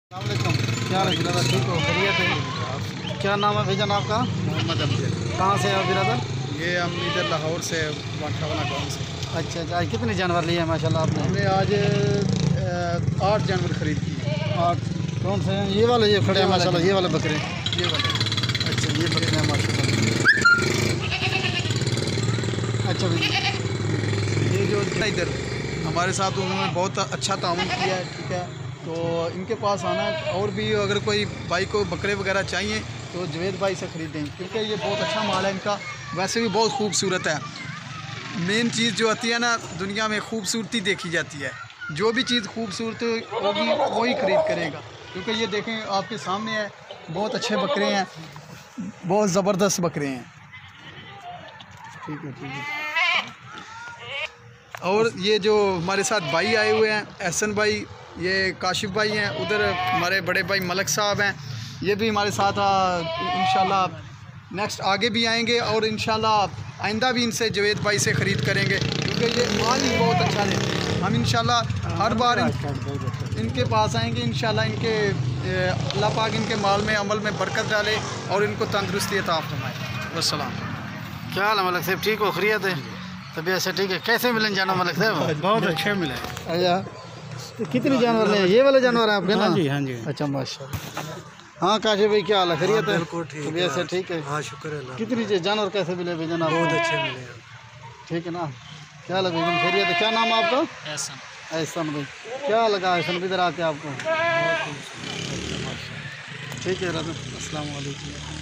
अस्सलामुअलैकुम। क्या हाल है बिरादर, ठीक हो, खैरियत है? क्या नाम है भाईजान आपका? मोहम्मद अमजद। कहाँ से है बिरादर? ये हम इधर लाहौर से वाटावाला गाँव से। अच्छा अच्छा, आज कितने जानवर लिए हैं माशाल्लाह आपने? हमने आज 8 जानवर खरीद किए। और कौन से हैं? ये वाले जो खड़े हैं माशाल्लाह, ये वाले बकरे? ये वाले। अच्छा, ये बकरे हैं माशाल्लाह। अच्छा भाई, ये जो इधर हमारे साथ उन्होंने बहुत अच्छा ताउन किया है, ठीक है। तो इनके पास आना, और भी अगर कोई भाई को बकरे वगैरह चाहिए तो जवेद भाई से ख़रीदें, क्योंकि ये बहुत अच्छा माल है इनका। वैसे भी बहुत खूबसूरत है। मेन चीज़ जो आती है ना, दुनिया में खूबसूरती देखी जाती है। जो भी चीज़ खूबसूरत होगी वही ख़रीद करेगा, क्योंकि ये देखें आपके सामने है, बहुत अच्छे बकरे हैं, बहुत ज़बरदस्त बकरे हैं। ठीक है ठीक है। और ये जो हमारे साथ भाई आए हुए हैं, एहसन भाई, ये काशिफ भाई हैं, उधर हमारे बड़े भाई मलक साहब हैं, ये भी हमारे साथ इंशाल्लाह नेक्स्ट आगे भी आएंगे, और इंशाल्लाह आइंदा भी इनसे जवेद भाई से ख़रीद करेंगे, क्योंकि ये माल ही बहुत अच्छा देते हैं। हम इंशाल्लाह हर बार इनके पास आएंगे, इंशाल्लाह इनके अल्लाह पाक इनके माल में अमल में बरकत डाले और इनको तंदुरुस्ती अता फरमाए। वस्सलाम। क्या हाल है मलक साहब, ठीक हो, खैरियत है? तबीयत से ठीक है? कैसे मिलन जाना मलक साहब? बहुत अच्छे मिले। अच्छा, तो कितने जानवर ले? ये वाले जानवर हैं आपके ना? हाँ जी, हाँ जी। अच्छा माशाल्लाह। हाँ काशिफ भाई, क्या हाल है, खैरियत है? बिल्कुल ठीक है। तबीयत से ठीक है? हाँ, शुक्र है। कितनी जानवर कैसे मिले भाईजान आपको? बहुत अच्छे मिले। ठीक है ना? क्या हाल है भाईजान, खैरियत है? क्या नाम है आपका? एहसन भाई। क्या लगा एहसन इधर आके आपको? ठीक है, अस्सलाम वालेकुम।